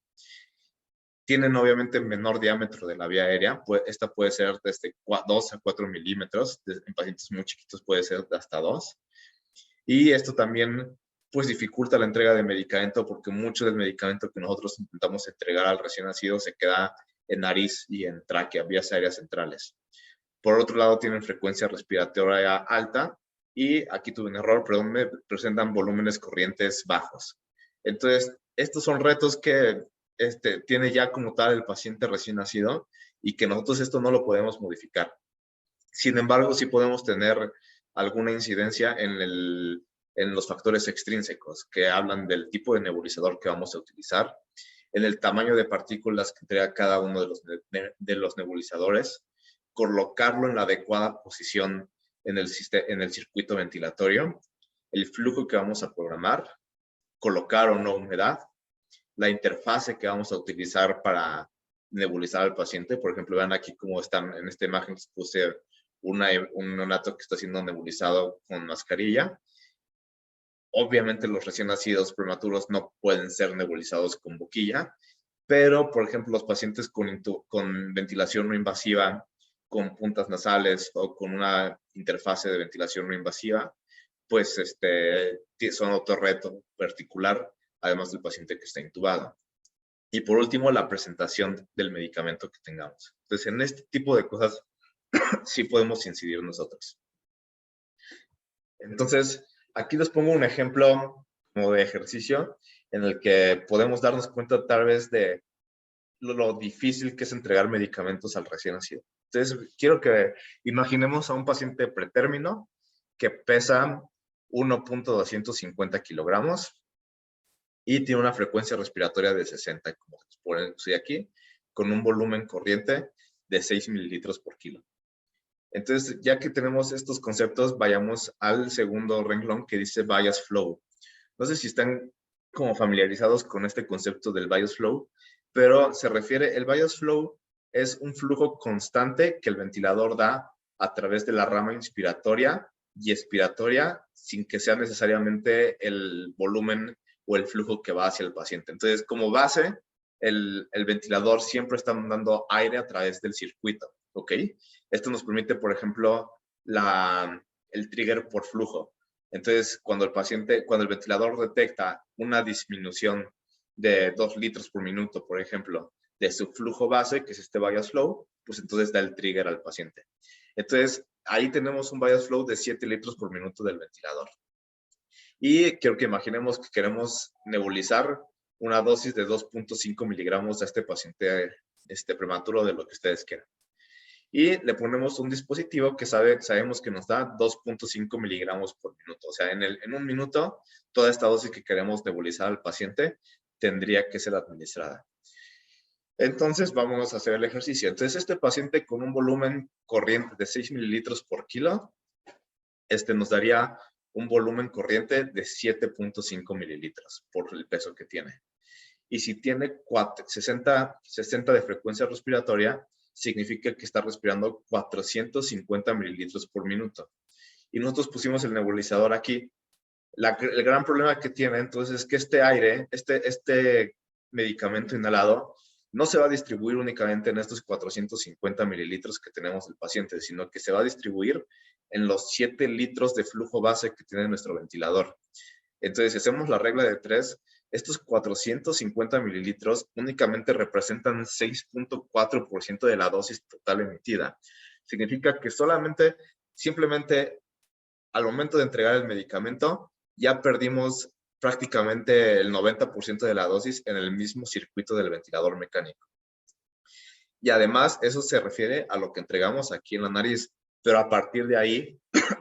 Tienen obviamente menor diámetro de la vía aérea, pues esta puede ser desde 2 a 4 milímetros, en pacientes muy chiquitos puede ser de hasta 2. Y esto también pues dificulta la entrega de medicamento porque mucho del medicamento que nosotros intentamos entregar al recién nacido se queda en nariz y en tráquea, vías aéreas centrales. Por otro lado, tienen frecuencia respiratoria alta y aquí tuve un error, perdón, me presentan volúmenes corrientes bajos. Entonces, estos son retos que tiene ya como tal el paciente recién nacido y que nosotros esto no lo podemos modificar. Sin embargo, sí podemos tener alguna incidencia en los factores extrínsecos que hablan del tipo de nebulizador que vamos a utilizar, en el tamaño de partículas que entrega cada uno de los nebulizadores, colocarlo en la adecuada posición en el circuito ventilatorio, el flujo que vamos a programar, colocar o no humedad, la interfase que vamos a utilizar para nebulizar al paciente. Por ejemplo, vean aquí cómo están en esta imagen, puse un neonato que está siendo nebulizado con mascarilla. Obviamente los recién nacidos prematuros no pueden ser nebulizados con boquilla, pero por ejemplo los pacientes con ventilación no invasiva, con puntas nasales o con una interfase de ventilación no invasiva, pues son otro reto particular, además del paciente que está intubado. Y por último, la presentación del medicamento que tengamos. Entonces, en este tipo de cosas sí podemos incidir nosotros. Entonces, aquí les pongo un ejemplo como de ejercicio en el que podemos darnos cuenta tal vez de lo difícil que es entregar medicamentos al recién nacido. Entonces, quiero que imaginemos a un paciente pretérmino que pesa 1.250 kilogramos y tiene una frecuencia respiratoria de 60, como estoy aquí, con un volumen corriente de 6 mililitros por kilo. Entonces, ya que tenemos estos conceptos, vayamos al segundo renglón que dice bias flow. No sé si están como familiarizados con este concepto del bias flow, pero se refiere, el bias flow es un flujo constante que el ventilador da a través de la rama inspiratoria y expiratoria sin que sea necesariamente el volumen o el flujo que va hacia el paciente. Entonces, como base, el ventilador siempre está mandando aire a través del circuito, ¿ok? Esto nos permite, por ejemplo, el trigger por flujo. Entonces, cuando el ventilador detecta una disminución de 2 litros por minuto, por ejemplo, de su flujo base, que es este bias flow, pues entonces da el trigger al paciente. Entonces, ahí tenemos un bias flow de 7 litros por minuto del ventilador. Y quiero que imaginemos que queremos nebulizar una dosis de 2.5 miligramos a este paciente prematuro, de lo que ustedes quieran. Y le ponemos un dispositivo que sabemos que nos da 2.5 miligramos por minuto. O sea, en un minuto, toda esta dosis que queremos nebulizar al paciente tendría que ser administrada. Entonces, vamos a hacer el ejercicio. Entonces, este paciente con un volumen corriente de 6 mililitros por kilo, nos daría un volumen corriente de 7.5 mililitros por el peso que tiene. Y si tiene 60 de frecuencia respiratoria, significa que está respirando 450 mililitros por minuto. Y nosotros pusimos el nebulizador aquí. El gran problema que tiene entonces es que este aire, este medicamento inhalado, no se va a distribuir únicamente en estos 450 mililitros que tenemos del paciente, sino que se va a distribuir en los 7 litros de flujo base que tiene nuestro ventilador. Entonces, si hacemos la regla de 3, estos 450 mililitros únicamente representan 6.4% de la dosis total emitida. Significa que simplemente al momento de entregar el medicamento, ya perdimos prácticamente el 90% de la dosis en el mismo circuito del ventilador mecánico. Y además, eso se refiere a lo que entregamos aquí en la nariz, pero a partir de ahí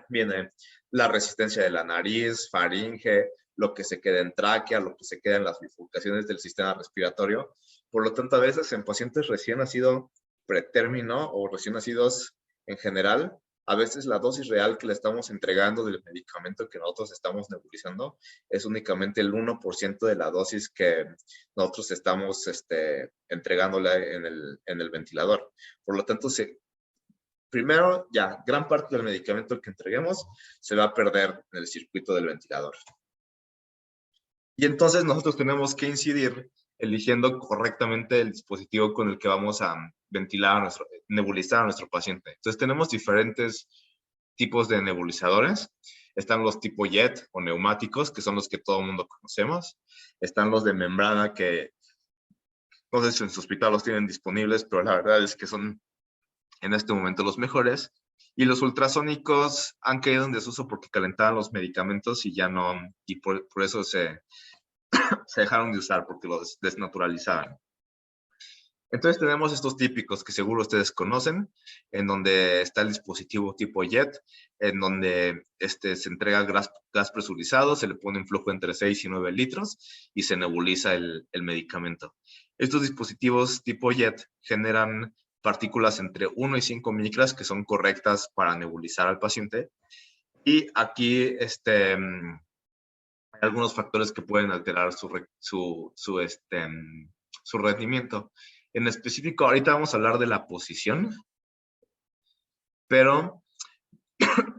viene la resistencia de la nariz, faringe, lo que se queda en tráquea, lo que se queda en las bifurcaciones del sistema respiratorio. Por lo tanto, a veces en pacientes recién nacidos pretérmino o recién nacidos en general, a veces la dosis real que le estamos entregando del medicamento que nosotros estamos nebulizando es únicamente el 1% de la dosis que nosotros estamos entregándole en el ventilador. Por lo tanto, primero, ya, gran parte del medicamento que entreguemos se va a perder en el circuito del ventilador. Y entonces nosotros tenemos que incidir eligiendo correctamente el dispositivo con el que vamos a nebulizar a nuestro paciente. Entonces tenemos diferentes tipos de nebulizadores. Están los tipo jet o neumáticos, que son los que todo el mundo conocemos. Están los de membrana, que no sé si en su hospital los tienen disponibles, pero la verdad es que son en este momento los mejores. Y los ultrasónicos han caído en desuso porque calentaban los medicamentos y ya no, y por eso se dejaron de usar, porque los desnaturalizaban. Entonces tenemos estos típicos que seguro ustedes conocen, en donde está el dispositivo tipo jet, en donde se entrega gas presurizado, se le pone un flujo entre 6 y 9 litros y se nebuliza el medicamento. Estos dispositivos tipo jet generan partículas entre 1 y 5 micras que son correctas para nebulizar al paciente. Y aquí hay algunos factores que pueden alterar su rendimiento. En específico, ahorita vamos a hablar de la posición, pero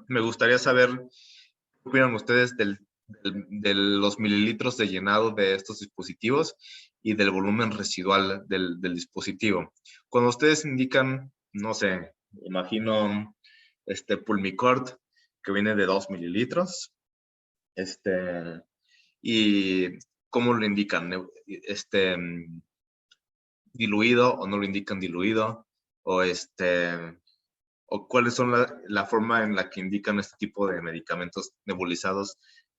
me gustaría saber qué opinan ustedes de los mililitros de llenado de estos dispositivos y del volumen residual del dispositivo. Cuando ustedes indican, no sé, imagino Pulmicort, que viene de 2 mililitros, y cómo lo indican, diluido o no lo indican diluido, o cuáles son la forma en la que indican este tipo de medicamentos nebulizados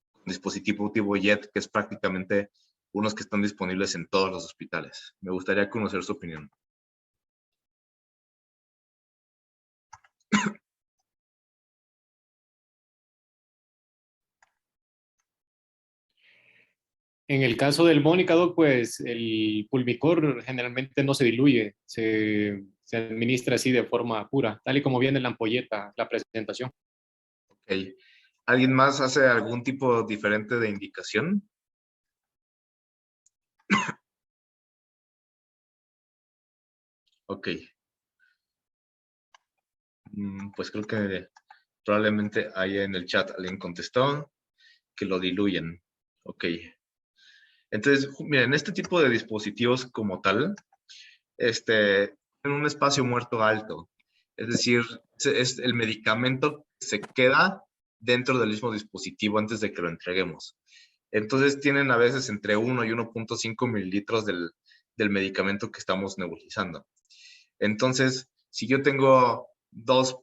con dispositivo tipo jet, que es prácticamente unos que están disponibles en todos los hospitales. Me gustaría conocer su opinión. En el caso del Mónica, Doc, pues el Pulmicor generalmente no se diluye, se administra así de forma pura, tal y como viene en la ampolleta, la presentación. Okay. ¿Alguien más hace algún tipo diferente de indicación? Ok. Pues creo que probablemente ahí en el chat alguien contestó que lo diluyen. Ok. Entonces, miren, este tipo de dispositivos como tal, en un espacio muerto alto. Es decir, es el medicamento que se queda dentro del mismo dispositivo antes de que lo entreguemos. Entonces, tienen a veces entre 1 y 1.5 mililitros del medicamento que estamos nebulizando. Entonces, si yo tengo 2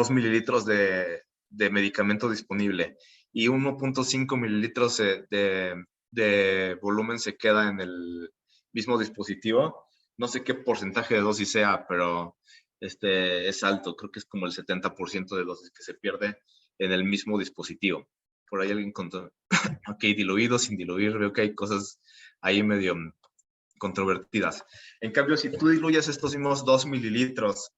mililitros de medicamento disponible y 1.5 mililitros de volumen se queda en el mismo dispositivo, no sé qué porcentaje de dosis sea, pero es alto, creo que es como el 70% de dosis que se pierde en el mismo dispositivo. Por ahí alguien contó, ok, diluido, sin diluir, veo que hay cosas ahí medio controvertidas. En cambio, si tú diluyes estos mismos 2 mililitros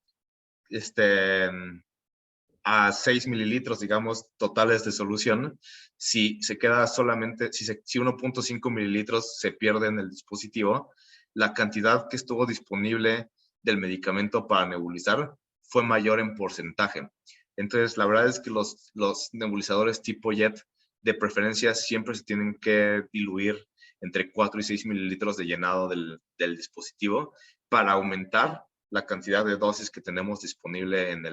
a 6 mililitros, digamos, totales de solución, si se queda solamente, si 1.5 mililitros se pierde en el dispositivo, la cantidad que estuvo disponible del medicamento para nebulizar fue mayor en porcentaje. Entonces, la verdad es que los nebulizadores tipo jet, de preferencia, siempre se tienen que diluir entre 4 y 6 mililitros de llenado del dispositivo para aumentar la cantidad de dosis que tenemos disponible en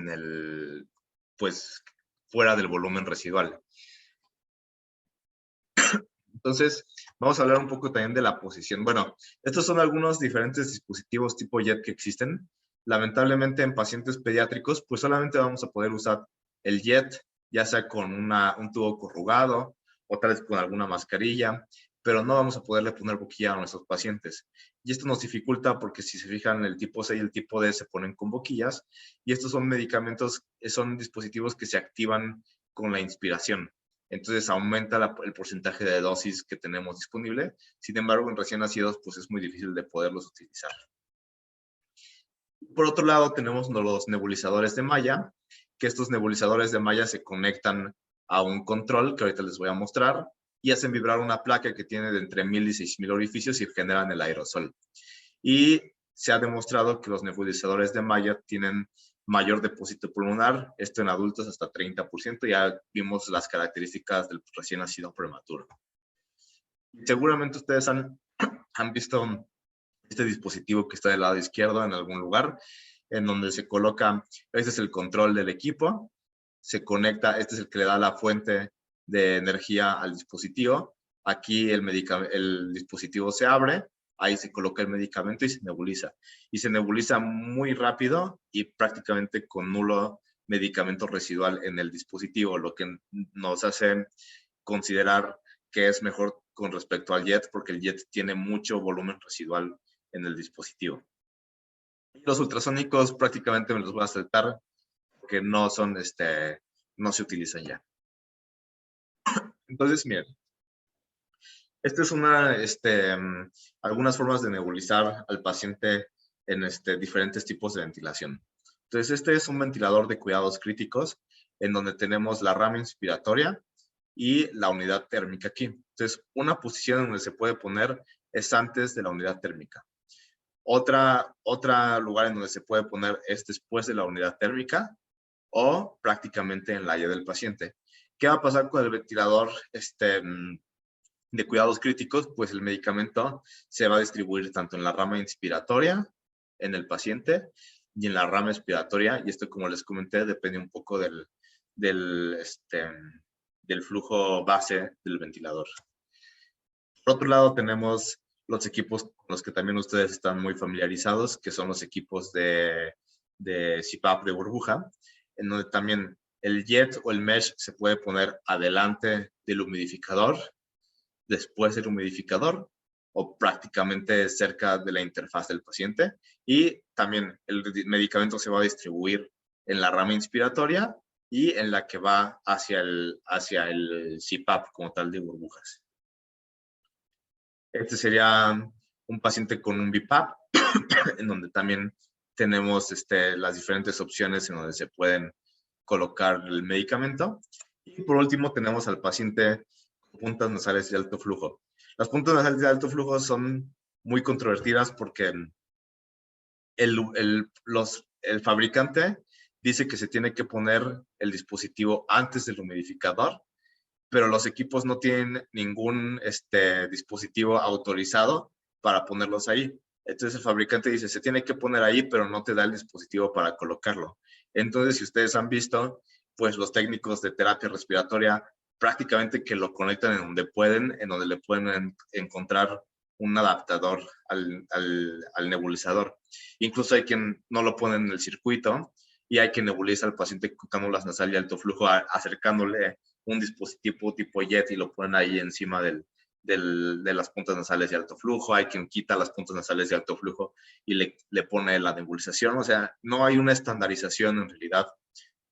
el, pues, fuera del volumen residual. Entonces, vamos a hablar un poco también de la posición. Bueno, estos son algunos diferentes dispositivos tipo jet que existen. Lamentablemente, en pacientes pediátricos, pues solamente vamos a poder usar el jet, ya sea con un tubo corrugado, o tal vez con alguna mascarilla, pero no vamos a poderle poner boquilla a nuestros pacientes. Y esto nos dificulta porque si se fijan, el tipo C y el tipo D se ponen con boquillas, y estos son medicamentos, son dispositivos que se activan con la inspiración. Entonces aumenta el porcentaje de dosis que tenemos disponible. Sin embargo, en recién nacidos, pues es muy difícil de poderlos utilizar. Por otro lado, tenemos los nebulizadores de malla, que estos nebulizadores de malla se conectan a un control que ahorita les voy a mostrar y hacen vibrar una placa que tiene de entre 1000 y 6000 orificios y generan el aerosol. Y se ha demostrado que los nebulizadores de malla tienen mayor depósito pulmonar, esto en adultos hasta 30%, ya vimos las características del recién nacido prematuro. Seguramente ustedes han visto este dispositivo que está del lado izquierdo en algún lugar, en donde se coloca, este es el control del equipo, se conecta, este es el que le da la fuente de energía al dispositivo, aquí el dispositivo se abre, ahí se coloca el medicamento y se nebuliza muy rápido y prácticamente con nulo medicamento residual en el dispositivo, lo que nos hace considerar que es mejor con respecto al JET, porque el JET tiene mucho volumen residual en el dispositivo. Los ultrasónicos prácticamente me los voy a saltar porque no son, no se utilizan ya. Entonces, miren, esta es algunas formas de nebulizar al paciente en diferentes tipos de ventilación. Entonces, este es un ventilador de cuidados críticos en donde tenemos la rama inspiratoria y la unidad térmica aquí. Entonces, una posición donde se puede poner es antes de la unidad térmica. Otra lugar en donde se puede poner es después de la unidad térmica o prácticamente en la Y del paciente. ¿Qué va a pasar con el ventilador de cuidados críticos? Pues el medicamento se va a distribuir tanto en la rama inspiratoria, en el paciente, y en la rama expiratoria, y esto, como les comenté, depende un poco del flujo base del ventilador. Por otro lado, tenemos los equipos con los que también ustedes están muy familiarizados, que son los equipos de CPAP de burbuja, en donde también el jet o el mesh se puede poner adelante del humidificador, después del humidificador o prácticamente cerca de la interfaz del paciente. Y también el medicamento se va a distribuir en la rama inspiratoria y en la que va hacia el CPAP como tal de burbujas. Este sería un paciente con un BiPAP, en donde también tenemos las diferentes opciones en donde se pueden colocar el medicamento. Y por último tenemos al paciente con puntas nasales de alto flujo. Las puntas nasales de alto flujo son muy controvertidas porque el fabricante dice que se tiene que poner el dispositivo antes del humidificador, pero los equipos no tienen ningún dispositivo autorizado para ponerlos ahí. Entonces el fabricante dice, se tiene que poner ahí, pero no te da el dispositivo para colocarlo. Entonces, si ustedes han visto, pues los técnicos de terapia respiratoria prácticamente que lo conectan en donde pueden, en donde le pueden encontrar un adaptador al nebulizador. Incluso hay quien no lo pone en el circuito y hay quien nebuliza al paciente con cánulas nasales de alto flujo, acercándole un dispositivo tipo jet y lo ponen ahí encima de las puntas nasales de alto flujo. Hay quien quita las puntas nasales de alto flujo y le pone la nebulización. O sea, no hay una estandarización en realidad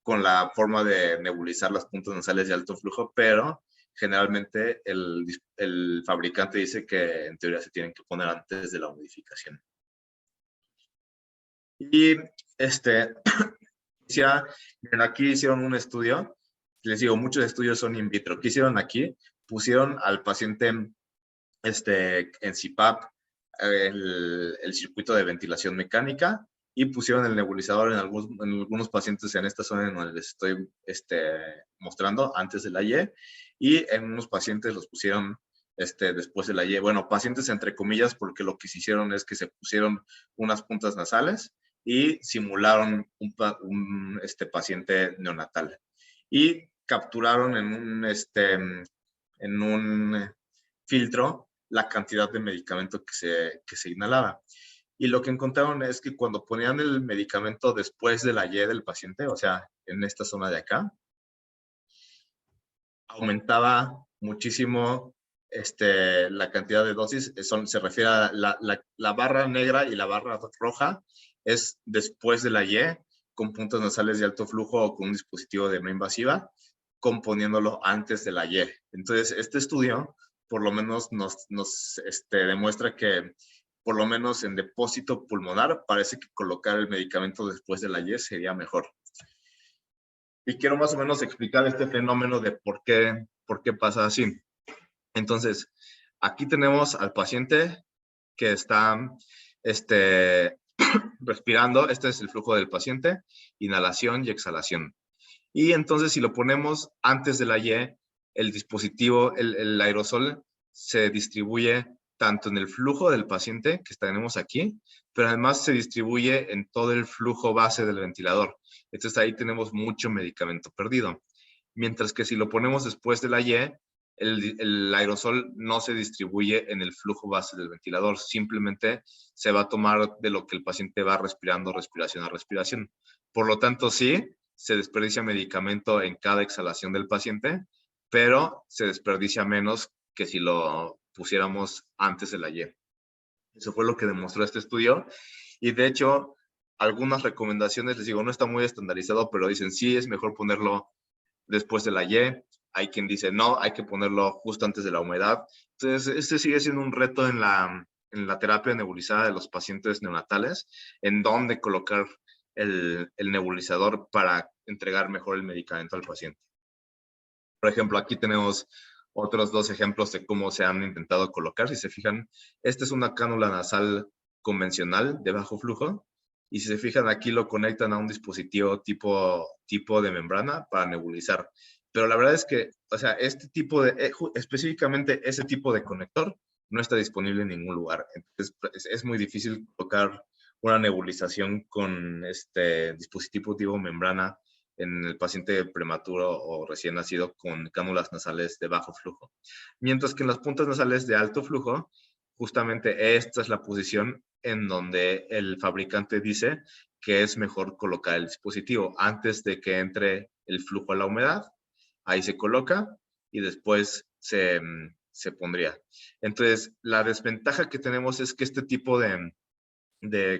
con la forma de nebulizar las puntas nasales de alto flujo, pero generalmente el fabricante dice que en teoría se tienen que poner antes de la humidificación. Y aquí hicieron un estudio. Les digo, muchos estudios son in vitro. ¿Qué hicieron aquí? Pusieron al paciente en CPAP el circuito de ventilación mecánica y pusieron el nebulizador en algunos pacientes en esta zona en donde les estoy mostrando antes de la Y, y en unos pacientes los pusieron después de la Y. Bueno, pacientes entre comillas, porque lo que se hicieron es que se pusieron unas puntas nasales y simularon un paciente neonatal. Y capturaron en un filtro la cantidad de medicamento que se inhalaba. Y lo que encontraron es que cuando ponían el medicamento después de la Y del paciente, o sea, en esta zona de acá, aumentaba muchísimo la cantidad de dosis se refiere a la barra negra y la barra roja es después de la Y, con puntas nasales de alto flujo o con un dispositivo de no invasiva, componiéndolo antes de la Y. Entonces, este estudio por lo menos nos demuestra que por lo menos en depósito pulmonar parece que colocar el medicamento después de la Y sería mejor. Y quiero más o menos explicar este fenómeno de por qué pasa así. Entonces, aquí tenemos al paciente que está respirando. Este es el flujo del paciente, inhalación y exhalación. Y entonces, si lo ponemos antes de la Y, el dispositivo, el aerosol, se distribuye tanto en el flujo del paciente, que tenemos aquí, pero además se distribuye en todo el flujo base del ventilador. Entonces, ahí tenemos mucho medicamento perdido. Mientras que si lo ponemos después de la Y, el aerosol no se distribuye en el flujo base del ventilador, simplemente se va a tomar de lo que el paciente va respirando, respiración a respiración. Por lo tanto, sí, se desperdicia medicamento en cada exhalación del paciente, pero se desperdicia menos que si lo pusiéramos antes de la Y. Eso fue lo que demostró este estudio. Y de hecho, algunas recomendaciones, les digo, no está muy estandarizado, pero dicen sí, es mejor ponerlo después de la Y. Hay quien dice no, hay que ponerlo justo antes de la humedad. Entonces, este sigue siendo un reto en la terapia nebulizada de los pacientes neonatales, en dónde colocar el nebulizador para entregar mejor el medicamento al paciente. Por ejemplo, aquí tenemos otros dos ejemplos de cómo se han intentado colocar. Si se fijan, esta es una cánula nasal convencional de bajo flujo. Y si se fijan, aquí lo conectan a un dispositivo tipo de membrana para nebulizar. Pero la verdad es que, o sea, específicamente ese tipo de conector no está disponible en ningún lugar. Entonces, es muy difícil colocar una nebulización con este dispositivo tipo membrana en el paciente prematuro o recién nacido con cánulas nasales de bajo flujo. Mientras que en las puntas nasales de alto flujo, justamente esta es la posición en donde el fabricante dice que es mejor colocar el dispositivo antes de que entre el flujo a la humedad. Ahí se coloca y después se pondría. Entonces, la desventaja que tenemos es que este tipo de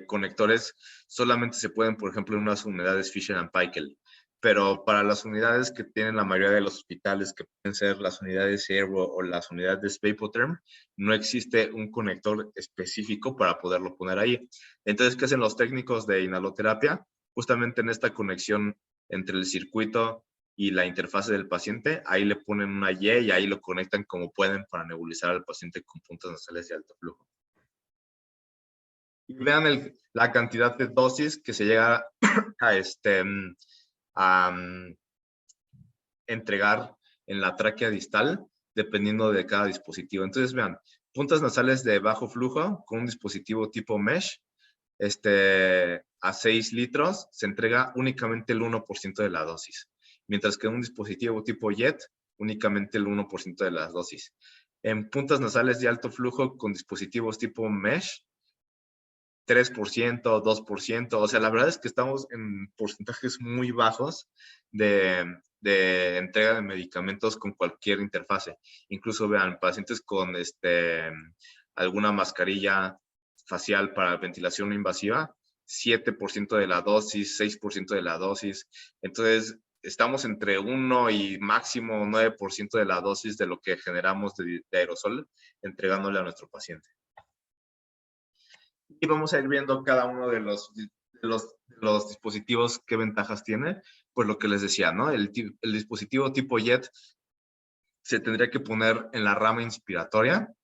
conectores solamente se pueden, por ejemplo, en unas unidades Fisher & Paykel. Pero para las unidades que tienen la mayoría de los hospitales, que pueden ser las unidades Airvo o las unidades Vapotherm, no existe un conector específico para poderlo poner ahí. Entonces, ¿qué hacen los técnicos de inhaloterapia? Justamente en esta conexión entre el circuito y la interfase del paciente, ahí le ponen una Y y ahí lo conectan como pueden para nebulizar al paciente con puntas nasales de alto flujo. Y vean la cantidad de dosis que se llega a entregar en la tráquea distal, dependiendo de cada dispositivo. Entonces, vean, puntas nasales de bajo flujo con un dispositivo tipo mesh, a 6 litros, se entrega únicamente el 1% de la dosis, mientras que un dispositivo tipo JET, únicamente el 1% de las dosis. En puntas nasales de alto flujo con dispositivos tipo mesh, 3%, 2%, o sea, la verdad es que estamos en porcentajes muy bajos de entrega de medicamentos con cualquier interfase. Incluso vean, pacientes con alguna mascarilla facial para ventilación no invasiva, 7% de la dosis, 6% de la dosis. Entonces, estamos entre 1 y máximo 9% de la dosis de lo que generamos de aerosol entregándole a nuestro paciente. Y vamos a ir viendo cada uno de los dispositivos, qué ventajas tiene. Pues lo que les decía, ¿no? El dispositivo tipo JET se tendría que poner en la rama inspiratoria.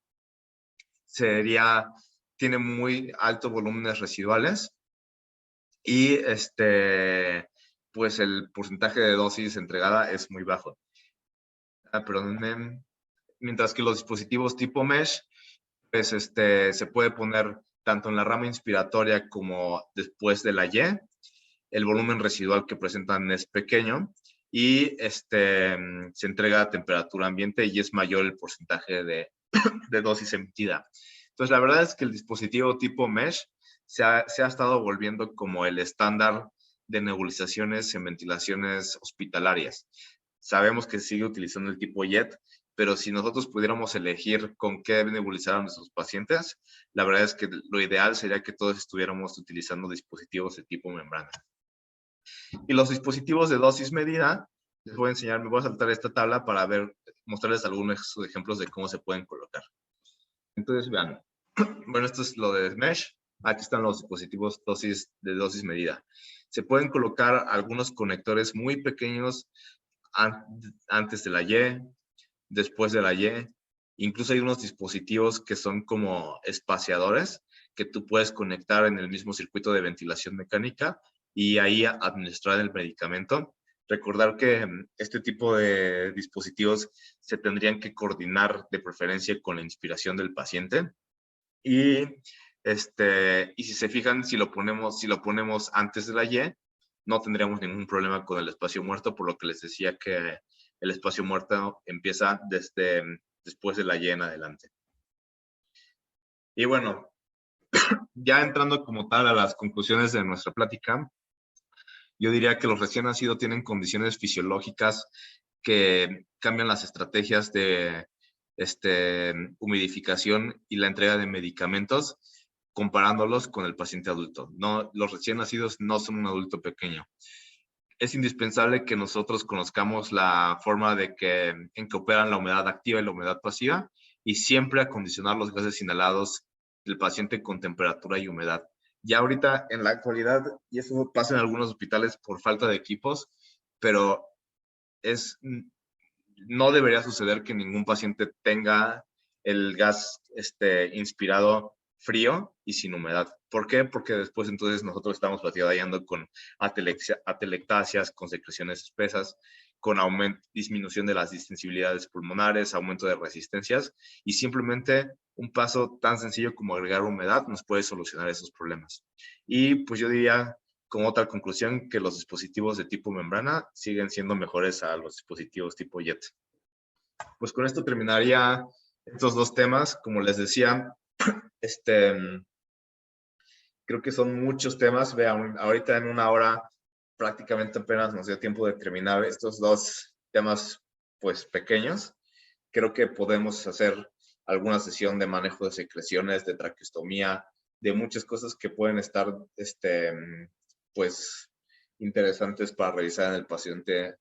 Tiene muy altos volúmenes residuales. Y pues el porcentaje de dosis entregada es muy bajo. Perdónenme. Mientras que los dispositivos tipo mesh, pues se puede poner tanto en la rama inspiratoria como después de la Y. El volumen residual que presentan es pequeño y se entrega a temperatura ambiente y es mayor el porcentaje de dosis emitida. Entonces, la verdad es que el dispositivo tipo mesh se ha estado volviendo como el estándar de nebulizaciones en ventilaciones hospitalarias. Sabemos que se sigue utilizando el tipo JET, pero si nosotros pudiéramos elegir con qué nebulizar a nuestros pacientes, la verdad es que lo ideal sería que todos estuviéramos utilizando dispositivos de tipo membrana. Y los dispositivos de dosis medida, les voy a enseñar, me voy a saltar esta tabla para mostrarles algunos ejemplos de cómo se pueden colocar. Entonces, vean, bueno, esto es lo de Mesh. Aquí están los dispositivos de dosis medida. Se pueden colocar algunos conectores muy pequeños antes de la Y, después de la Y. Incluso hay unos dispositivos que son como espaciadores que tú puedes conectar en el mismo circuito de ventilación mecánica y ahí administrar el medicamento. Recordar que este tipo de dispositivos se tendrían que coordinar de preferencia con la inspiración del paciente. Y si se fijan, si lo ponemos antes de la Y, no tendríamos ningún problema con el espacio muerto, por lo que les decía que el espacio muerto empieza después de la Y en adelante. Y bueno, ya entrando como tal a las conclusiones de nuestra plática, yo diría que los recién nacidos tienen condiciones fisiológicas que cambian las estrategias de humidificación y la entrega de medicamentos comparándolos con el paciente adulto. No, los recién nacidos no son un adulto pequeño. Es indispensable que nosotros conozcamos la forma en que operan la humedad activa y la humedad pasiva y siempre acondicionar los gases inhalados del paciente con temperatura y humedad. Ya ahorita en la actualidad, y eso pasa en algunos hospitales por falta de equipos, pero no debería suceder que ningún paciente tenga el gas inspirado frío y sin humedad. ¿Por qué? Porque después entonces nosotros estamos batallando con atelectasias, con secreciones espesas, con disminución de las distensibilidades pulmonares, aumento de resistencias, y simplemente un paso tan sencillo como agregar humedad nos puede solucionar esos problemas. Y pues yo diría, como otra conclusión, que los dispositivos de tipo membrana siguen siendo mejores a los dispositivos tipo JET. Pues con esto terminaría estos dos temas. Como les decía, creo que son muchos temas. Vean, ahorita en una hora prácticamente apenas nos dio tiempo de terminar estos dos temas pues pequeños. Creo que podemos hacer alguna sesión de manejo de secreciones, de traqueostomía, de muchas cosas que pueden estar pues interesantes para revisar en el paciente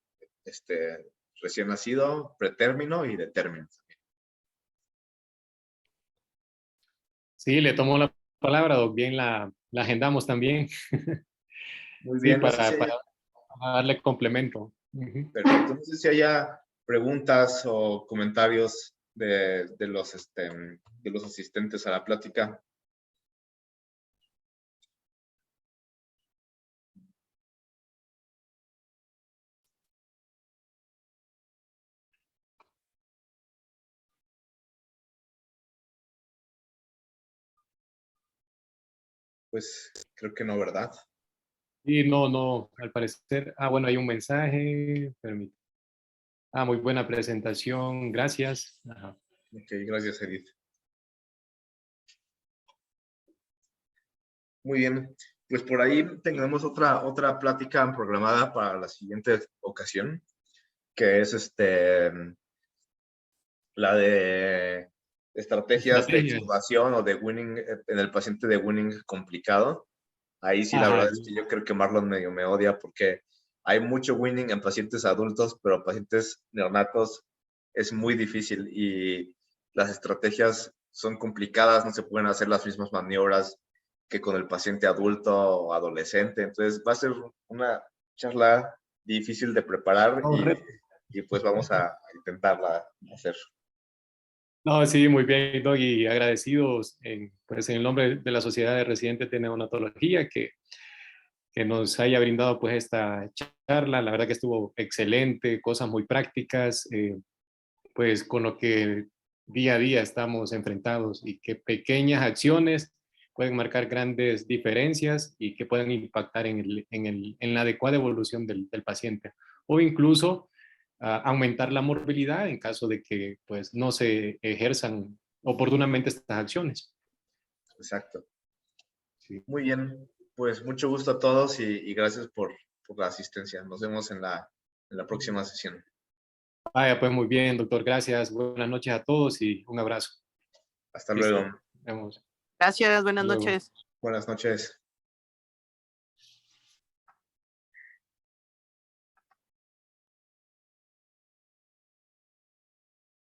recién nacido, pretérmino y de término. Sí, le tomo la palabra, Doc. Bien, la agendamos también. Muy Sí, bien, no sé si para darle complemento. Ujú. perfecto. No sé si haya preguntas o comentarios de los asistentes a la plática. Pues creo que no, ¿verdad? Y no, al parecer. Bueno, hay un mensaje. Muy buena presentación. Gracias. Ajá. Ok, gracias, Edith. Muy bien, pues por ahí tenemos otra plática programada para la siguiente ocasión, que es la de estrategias de Estrategias. extubación o de winning en el paciente de winning complicado. Ahí sí, la Ajá. verdad es que yo creo que Marlon medio me odia porque hay mucho winning en pacientes adultos, pero pacientes neonatos es muy difícil y las estrategias son complicadas, no se pueden hacer las mismas maniobras que con el paciente adulto o adolescente. Entonces va a ser una charla difícil de preparar y pues vamos a intentarla hacer. No, sí, muy bien, Doc, y agradecidos pues, en el nombre de la Sociedad de Residentes de Neonatología que nos haya brindado pues esta charla. La verdad que estuvo excelente, cosas muy prácticas, pues con lo que día a día estamos enfrentados y que pequeñas acciones pueden marcar grandes diferencias y que pueden impactar en la adecuada evolución del paciente o incluso aumentar la morbilidad en caso de que pues, no se ejerzan oportunamente estas acciones. Exacto. Sí. Muy bien, pues mucho gusto a todos y gracias por la asistencia. Nos vemos en la próxima sesión. Vaya, pues muy bien, doctor. Gracias. Buenas noches a todos y un abrazo. Hasta Listo. luego. Nos vemos. Gracias, buenas Hasta luego. noches. Buenas noches.